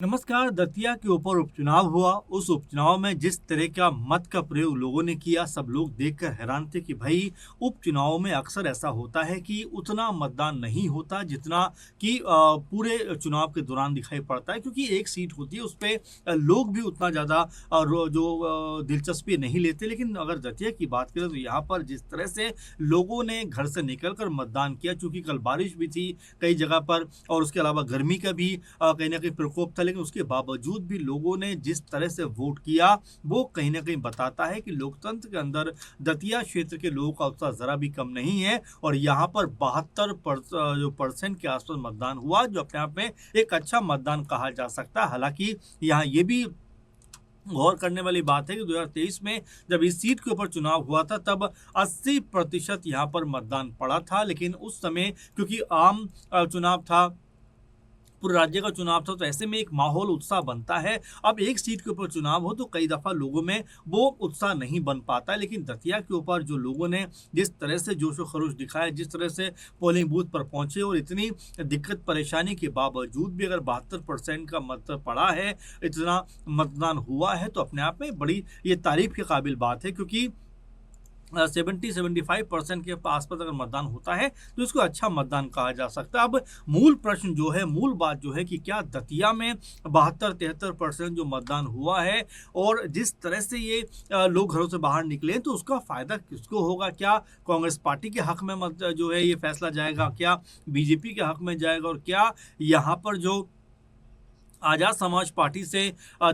नमस्कार। दतिया के ऊपर उपचुनाव हुआ। उस उपचुनाव में जिस तरह का मत का प्रयोग लोगों ने किया, सब लोग देखकर हैरान थे कि भाई उपचुनाव में अक्सर ऐसा होता है कि उतना मतदान नहीं होता जितना कि पूरे चुनाव के दौरान दिखाई पड़ता है, क्योंकि एक सीट होती है उस पे लोग भी उतना ज़्यादा दिलचस्पी नहीं लेते। लेकिन अगर दतिया की बात करें तो यहाँ पर जिस तरह से लोगों ने घर से निकलकर मतदान किया, चूंकि कल बारिश भी थी कई जगह पर और उसके अलावा गर्मी का भी कहीं ना कहीं प्रकोप था, लेकिन उसके बावजूद भी लोगों ने जिस तरह से वोट किया वो कहीं ना कहीं बताता है कि लोकतंत्र के अंदर दतिया क्षेत्र के लोगों का उत्साह जरा भी कम नहीं है। और यहाँ पर 72% के आसपास मतदान हुआ, जो अपने आप में एक अच्छा मतदान कहा जा सकता है। हालांकि यहाँ ये भी गौर करने वाली बात है कि 2023 में जब इस सीट के ऊपर चुनाव हुआ था तब 80% यहाँ पर मतदान पड़ा था, लेकिन उस समय क्योंकि आम चुनाव था, पूरे राज्य का चुनाव था, तो ऐसे में एक माहौल उत्साह बनता है। अब एक सीट के ऊपर चुनाव हो तो कई दफा लोगों में वो उत्साह नहीं बन पाता है, लेकिन दतिया के ऊपर जो लोगों ने जिस तरह से जोशो खरोश दिखाया, जिस तरह से पोलिंग बूथ पर पहुंचे और इतनी दिक्कत परेशानी के बावजूद भी अगर 72% का मत पड़ा है, इतना मतदान हुआ है, तो अपने आप में बड़ी ये तारीफ के काबिल बात है। क्योंकि 70-75% के आसपास अगर मतदान होता है तो इसको अच्छा मतदान कहा जा सकता है। अब मूल प्रश्न जो है, मूल बात जो है कि क्या दतिया में 72-73% जो मतदान हुआ है और जिस तरह से ये लोग घरों से बाहर निकले, तो उसका फायदा किसको होगा? क्या कांग्रेस पार्टी के हक में मत जो है ये फैसला जाएगा, क्या बीजेपी के हक में जाएगा, और क्या यहाँ पर जो आजाद समाज पार्टी से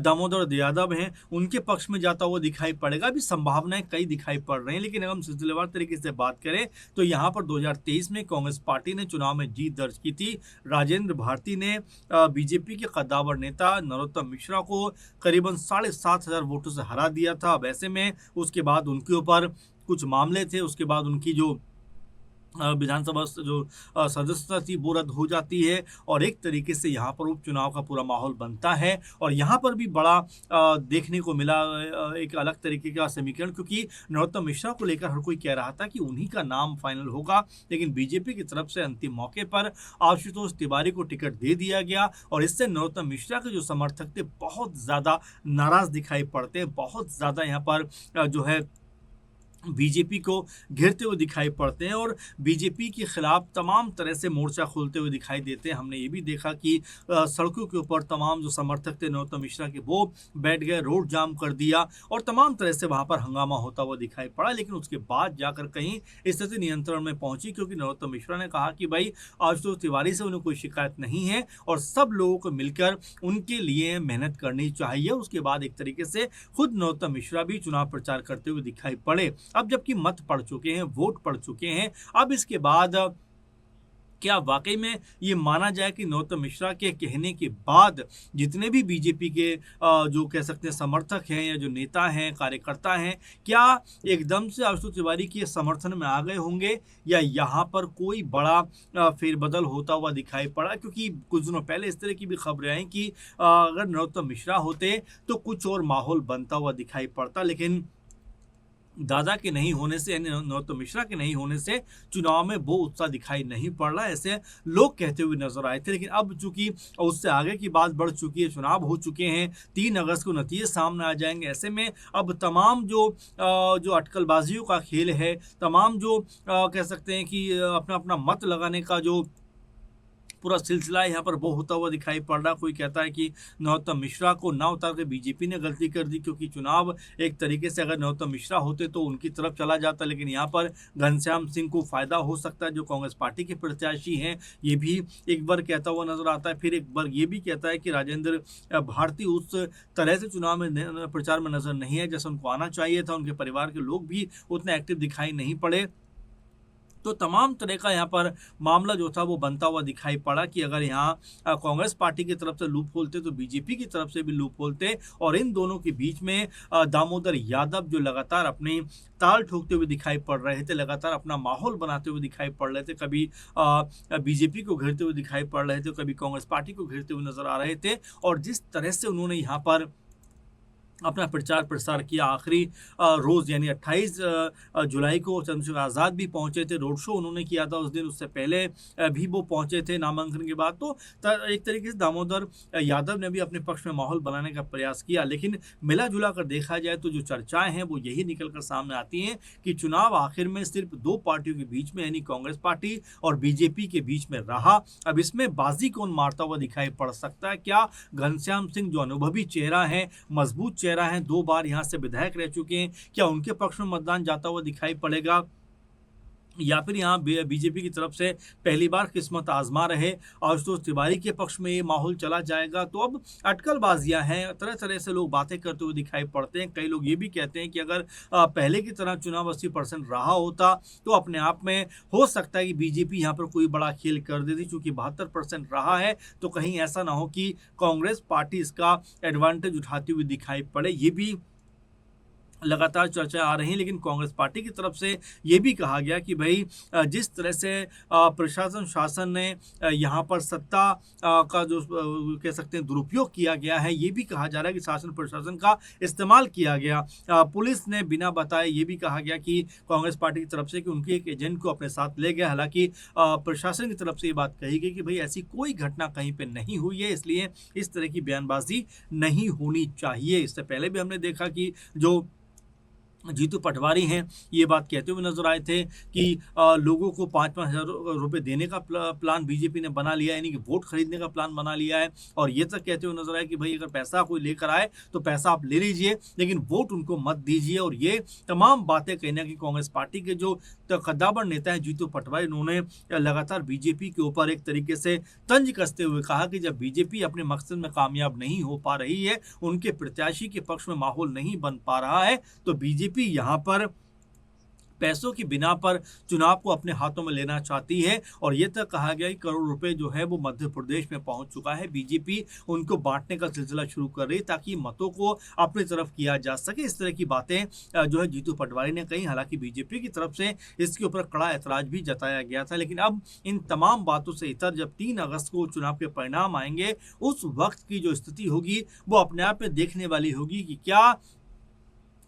दामोदर यादव हैं उनके पक्ष में जाता हुआ दिखाई पड़ेगा? भी संभावनाएं कई दिखाई पड़ रही हैं। लेकिन अगर हम सिलसिलेवार तरीके से बात करें तो यहाँ पर 2023 में कांग्रेस पार्टी ने चुनाव में जीत दर्ज की थी। राजेंद्र भारती ने बीजेपी के कद्दावर नेता नरोत्तम मिश्रा को करीबन 7,500 वोटों से हरा दिया था। अब ऐसे में उसके बाद उनके ऊपर कुछ मामले थे, उसके बाद उनकी जो विधानसभा जो सदस्यता थी वो रद्द हो जाती है और एक तरीके से यहाँ पर उपचुनाव का पूरा माहौल बनता है। और यहाँ पर भी बड़ा देखने को मिला एक अलग तरीके का समीकरण, क्योंकि नरोत्तम मिश्रा को लेकर हर कोई कह रहा था कि उन्हीं का नाम फाइनल होगा, लेकिन बीजेपी की तरफ से अंतिम मौके पर आशुतोष तिवारी को टिकट दे दिया गया और इससे नरोत्तम मिश्रा के जो समर्थक थे बहुत ज़्यादा नाराज दिखाई पड़ते हैं, बहुत ज़्यादा यहाँ पर जो है बीजेपी को घेरते हुए दिखाई पड़ते हैं और बीजेपी के खिलाफ तमाम तरह से मोर्चा खोलते हुए दिखाई देते हैं। हमने ये भी देखा कि सड़कों के ऊपर तमाम जो समर्थक थे नरोत्तम मिश्रा के वो बैठ गए, रोड जाम कर दिया और तमाम तरह से वहां पर हंगामा होता हुआ दिखाई पड़ा। लेकिन उसके बाद जाकर कहीं स्थिति नियंत्रण में पहुंची, क्योंकि नरोत्तम मिश्रा ने कहा कि भाई आशुतोष तिवारी से उन्हें कोई शिकायत नहीं है और सब लोगों को मिलकर उनके लिए मेहनत करनी चाहिए। उसके बाद एक तरीके से खुद नरोत्तम मिश्रा भी चुनाव प्रचार करते हुए दिखाई पड़े। अब जबकि मत पड़ चुके हैं, वोट पड़ चुके हैं, अब इसके बाद क्या वाकई में ये माना जाए कि नरोत्तम मिश्रा के कहने के बाद जितने भी बीजेपी के जो कह सकते हैं समर्थक हैं या जो नेता हैं, कार्यकर्ता हैं, क्या एकदम से आशुतोष तिवारी के समर्थन में आ गए होंगे या यहाँ पर कोई बड़ा फेरबदल होता हुआ दिखाई पड़ा? क्योंकि कुछ दिनों पहले इस तरह की भी खबरें आई कि अगर नरोत्तम मिश्रा होते तो कुछ और माहौल बनता हुआ दिखाई पड़ता, लेकिन दादा के नहीं होने से यानी नरोत्तम मिश्रा के नहीं होने से चुनाव में वो उत्साह दिखाई नहीं पड़ रहा, ऐसे लोग कहते हुए नजर आए थे। लेकिन अब चूंकि उससे आगे की बात बढ़ चुकी है, चुनाव हो चुके हैं, 3 अगस्त को नतीजे सामने आ जाएंगे, ऐसे में अब तमाम जो अटकलबाजियों का खेल है, तमाम जो कह सकते हैं कि अपना अपना मत लगाने का जो पूरा सिलसिला यहाँ पर वो होता हुआ दिखाई पड़ रहा। कोई कहता है कि नरोत्तम मिश्रा को ना उतार के बीजेपी ने गलती कर दी, क्योंकि चुनाव एक तरीके से अगर नरोत्तम मिश्रा होते तो उनकी तरफ चला जाता, लेकिन यहाँ पर घनश्याम सिंह को फायदा हो सकता है जो कांग्रेस पार्टी के प्रत्याशी हैं। ये भी एक बार कहता हुआ नजर आता है, फिर एक बार ये भी कहता है कि राजेंद्र भारती उस तरह से चुनाव में प्रचार में नजर नहीं है जैसा उनको आना चाहिए था। उनके परिवार के लोग भी उतने एक्टिव दिखाई नहीं पड़े। तो तमाम तरह का यहाँ पर मामला जो था वो बनता हुआ दिखाई पड़ा कि अगर यहाँ कांग्रेस पार्टी की तरफ से लूप खोलते तो बीजेपी की तरफ से भी लूप खोलते और इन दोनों के बीच में दामोदर यादव जो लगातार अपनी ताल ठोकते हुए दिखाई पड़ रहे थे, लगातार अपना माहौल बनाते हुए दिखाई पड़ रहे थे, कभी बीजेपी को घेरते हुए दिखाई पड़ रहे थे, कभी कांग्रेस पार्टी को घेरते हुए नजर आ रहे थे। और जिस तरह से उन्होंने यहाँ पर अपना प्रचार प्रसार किया। आखिरी रोज़ यानी 28 जुलाई को चंद्रशेखर आज़ाद भी पहुँचे थे, रोड शो उन्होंने किया था उस दिन, उससे पहले भी वो पहुँचे थे नामांकन के बाद। तो एक तरीके से दामोदर यादव ने भी अपने पक्ष में माहौल बनाने का प्रयास किया। लेकिन मिला-जुला कर देखा जाए तो जो चर्चाएँ हैं वो यही निकल कर सामने आती हैं कि चुनाव आखिर में सिर्फ़ 2 पार्टियों के बीच में यानी कांग्रेस पार्टी और बीजेपी के बीच में रहा। अब इसमें बाज़ी कौन मारता हुआ दिखाई पड़ सकता है? क्या घनश्याम सिंह जो अनुभवी चेहरा है, मजबूत चेहरा है, 2 बार यहाँ से विधायक रह चुके हैं, क्या उनके पक्ष में मतदान जाता हुआ दिखाई पड़ेगा? या फिर यहाँ बीजेपी की तरफ से पहली बार किस्मत आजमा रहे आशुतोष तिवारी के पक्ष में ये माहौल चला जाएगा? तो अब अटकलबाजियां हैं, तरह तरह से लोग बातें करते हुए दिखाई पड़ते हैं। कई लोग ये भी कहते हैं कि अगर पहले की तरह चुनाव 80% रहा होता तो अपने आप में हो सकता है कि बीजेपी यहाँ पर कोई बड़ा खेल कर देती। चूंकि 72% रहा है तो कहीं ऐसा ना हो कि कांग्रेस पार्टी इसका एडवांटेज उठाती हुई दिखाई पड़े। ये भी लगातार चर्चा आ रही है। लेकिन कांग्रेस पार्टी की तरफ से ये भी कहा गया कि भाई जिस तरह से प्रशासन शासन ने यहाँ पर सत्ता का जो कह सकते हैं दुरुपयोग किया गया है, ये भी कहा जा रहा है कि शासन प्रशासन का इस्तेमाल किया गया। पुलिस ने बिना बताए ये भी कहा गया कि कांग्रेस पार्टी की तरफ से कि उनके एक एजेंट को अपने साथ ले गया। हालांकि प्रशासन की तरफ से ये बात कही गई कि भाई ऐसी कोई घटना कहीं पे नहीं हुई है, इसलिए इस तरह की बयानबाजी नहीं होनी चाहिए। इससे पहले भी हमने देखा कि जो जीतू पटवारी हैं ये बात कहते हुए नजर आए थे कि लोगों को 5-5 हज़ार रुपये देने का प्लान बीजेपी ने बना लिया है, यानी कि वोट खरीदने का प्लान बना लिया है। और ये तक कहते हुए नजर आए कि भाई अगर पैसा कोई लेकर आए तो पैसा आप ले लीजिए लेकिन वोट उनको मत दीजिए। और ये तमाम बातें कहीं ना कहीं कांग्रेस पार्टी के जो कद्दावर नेता हैं जीतू पटवारी, उन्होंने लगातार बीजेपी के ऊपर एक तरीके से तंज कसते हुए कहा कि जब बीजेपी अपने मकसद में कामयाब नहीं हो पा रही है, उनके प्रत्याशी के पक्ष में माहौल नहीं बन पा रहा है, तो बीजेपी यहाँ पर पैसों की बिना पर चुनाव को अपने हाथों में लेना चाहती है। और ये तक कहा गया कि करोड़ रुपए जो है वो मध्य प्रदेश में पहुंच चुका है, बीजेपी उनको बांटने का सिलसिला शुरू कर रही है ताकि मतों को अपनी तरफ किया जा सके। इस तरह की बातें जो है जीतू पटवारी ने कही। हालांकि बीजेपी की तरफ से इसके ऊपर कड़ा ऐतराज भी जताया गया था। लेकिन अब इन तमाम बातों से इतर जब 3 अगस्त को चुनाव के परिणाम आएंगे, उस वक्त की जो स्थिति होगी वो अपने आप में देखने वाली होगी कि क्या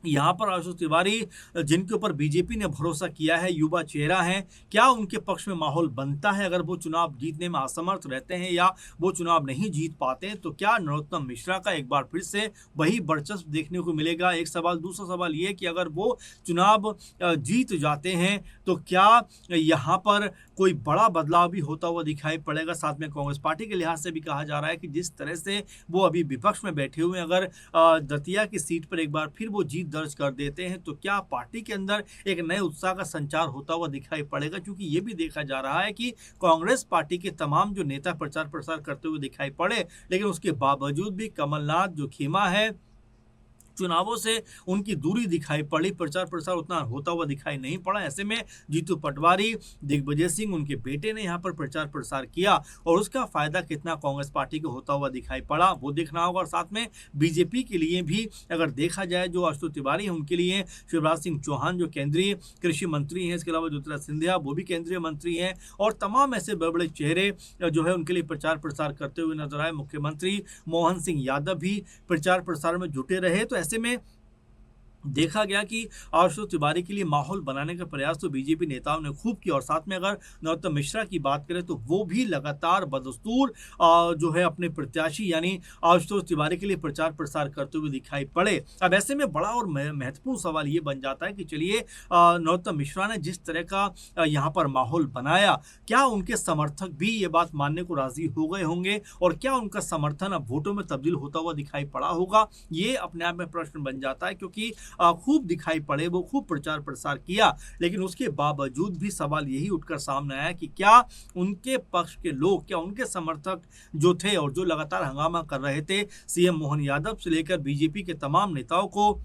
यहाँ पर आशुतोष तिवारी जिनके ऊपर बीजेपी ने भरोसा किया है, युवा चेहरा है, क्या उनके पक्ष में माहौल बनता है? अगर वो चुनाव जीतने में असमर्थ रहते हैं या वो चुनाव नहीं जीत पाते हैं तो क्या नरोत्तम मिश्रा का एक बार फिर से वही वर्चस्व देखने को मिलेगा? एक सवाल। दूसरा सवाल ये कि अगर वो चुनाव जीत जाते हैं तो क्या यहाँ पर कोई बड़ा बदलाव भी होता हुआ दिखाई पड़ेगा? साथ में कांग्रेस पार्टी के लिहाज से भी कहा जा रहा है कि जिस तरह से वो अभी विपक्ष में बैठे हुए हैं, अगर दतिया की सीट पर एक बार फिर वो जीत दर्ज कर देते हैं तो क्या पार्टी के अंदर एक नए उत्साह का संचार होता हुआ दिखाई पड़ेगा? क्योंकि ये भी देखा जा रहा है कि कांग्रेस पार्टी के तमाम जो नेता प्रचार प्रसार करते हुए दिखाई पड़े, लेकिन उसके बावजूद भी कमलनाथ जो खेमा है, चुनावों से उनकी दूरी दिखाई पड़ी, प्रचार प्रसार उतना होता हुआ दिखाई नहीं पड़ा। ऐसे में जीतू पटवारी, दिग्विजय सिंह उनके बेटे ने यहाँ पर प्रचार प्रसार किया और उसका फायदा कितना कांग्रेस पार्टी को होता हुआ दिखाई पड़ा वो देखना होगा। और साथ में बीजेपी के लिए भी अगर देखा जाए, जो आशुतोष तिवारी हैं उनके लिए शिवराज सिंह चौहान जो केंद्रीय कृषि मंत्री हैं, इसके अलावा ज्योतिरादित्य सिंधिया वो भी केंद्रीय मंत्री हैं, और तमाम ऐसे बड़े बड़े चेहरे जो है उनके लिए प्रचार प्रसार करते हुए नजर आए। मुख्यमंत्री मोहन सिंह यादव भी प्रचार प्रसार में जुटे रहे। तो ऐसे में देखा गया कि आशुतोष तिवारी के लिए माहौल बनाने का प्रयास तो बीजेपी नेताओं ने खूब किया। और साथ में अगर नरोत्तम मिश्रा की बात करें तो वो भी लगातार बदस्तूर जो है अपने प्रत्याशी यानी आशुतोष तिवारी के लिए प्रचार प्रसार करते हुए दिखाई पड़े। अब ऐसे में बड़ा और महत्वपूर्ण सवाल ये बन जाता है कि चलिए नरोत्तम मिश्रा ने जिस तरह का यहाँ पर माहौल बनाया, क्या उनके समर्थक भी ये बात मानने को राजी हो गए होंगे और क्या उनका समर्थन अब वोटों में तब्दील होता हुआ दिखाई पड़ा होगा? ये अपने आप में प्रश्न बन जाता है, क्योंकि खूब दिखाई पड़े, वो खूब प्रचार प्रसार किया, लेकिन उसके बावजूद भी सवाल यही उठकर सामने आया कि क्या उनके पक्ष के लोग, क्या उनके समर्थक जो थे और जो लगातार हंगामा कर रहे थे सीएम मोहन यादव से लेकर बीजेपी के तमाम नेताओं को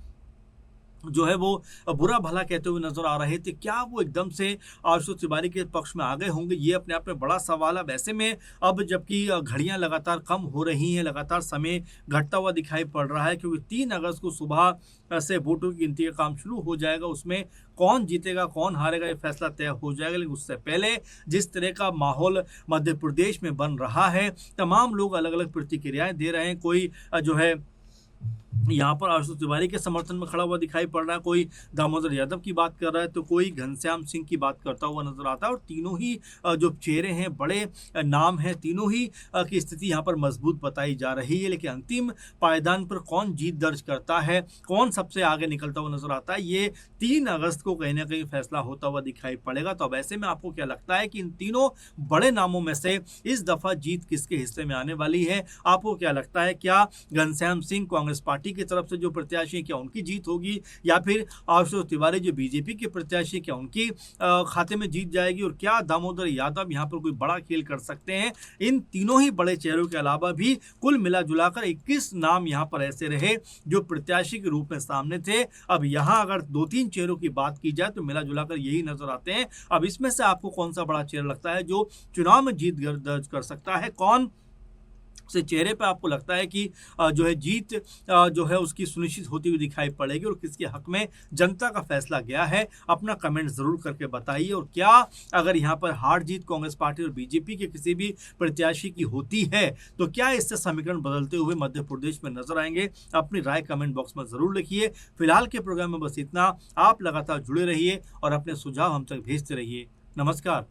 जो है वो बुरा भला कहते हुए नजर आ रहे थे, क्या वो एकदम से आशुतोष तिवारी के पक्ष में आ गए होंगे? ये अपने आप में बड़ा सवाल है। वैसे में अब जबकि घड़ियां लगातार कम हो रही हैं, लगातार समय घटता हुआ दिखाई पड़ रहा है, क्योंकि 3 अगस्त को सुबह से वोटों की गिनती का काम शुरू हो जाएगा। उसमें कौन जीतेगा कौन हारेगा ये फैसला तय हो जाएगा। लेकिन उससे पहले जिस तरह का माहौल मध्य प्रदेश में बन रहा है, तमाम लोग अलग अलग प्रतिक्रियाएं दे रहे हैं। कोई जो है यहाँ पर आशुतोष तिवारी के समर्थन में खड़ा हुआ दिखाई पड़ रहा है, कोई दामोदर यादव की बात कर रहा है तो कोई घनश्याम सिंह की बात करता हुआ नजर आता है। और तीनों ही जो चेहरे हैं, बड़े नाम हैं, तीनों ही की स्थिति यहाँ पर मजबूत बताई जा रही है। लेकिन अंतिम पायदान पर कौन जीत दर्ज करता है, कौन सबसे आगे निकलता हुआ नजर आता है, ये 3 अगस्त को कहीं ना कहीं फैसला होता हुआ दिखाई पड़ेगा। तो अब ऐसे में आपको क्या लगता है कि इन तीनों बड़े नामों में से इस दफा जीत किसके हिस्से में आने वाली है? आपको क्या लगता है, क्या घनश्याम सिंह कांग्रेस पार्टी की तरफ से जो प्रत्याशी है क्या उनकी जीत होगी, या फिर आशुतोष तिवारी जो बीजेपी के प्रत्याशी क्या उनकी खाते में जीत जाएगी, और क्या दामोदर यादव यहां पर कोई बड़ा खेल कर सकते हैं? इन तीनों ही बड़े चेहरों के अलावा भी कुल मिला जुलाकर 21 नाम यहां पर ऐसे रहे जो प्रत्याशी के रूप में सामने थे। अब यहां अगर 2-3 चेहरों की बात की जाए तो मिला जुलाकर यही नजर आते हैं। अब इसमें से आपको कौन सा बड़ा चेहरा लगता है जो चुनाव में जीत दर्ज कर सकता है? कौन से चेहरे पे आपको लगता है कि जो है जीत जो है उसकी सुनिश्चित होती हुई दिखाई पड़ेगी, और किसके हक में जनता का फैसला गया है? अपना कमेंट जरूर करके बताइए। और क्या अगर यहाँ पर हार जीत कांग्रेस पार्टी और बीजेपी के किसी भी प्रत्याशी की होती है तो क्या इससे समीकरण बदलते हुए मध्य प्रदेश में नजर आएंगे? अपनी राय कमेंट बॉक्स में जरूर लिखिए। फिलहाल के प्रोग्राम में बस इतना। आप लगातार जुड़े रहिए और अपने सुझाव हम तक भेजते रहिए। नमस्कार।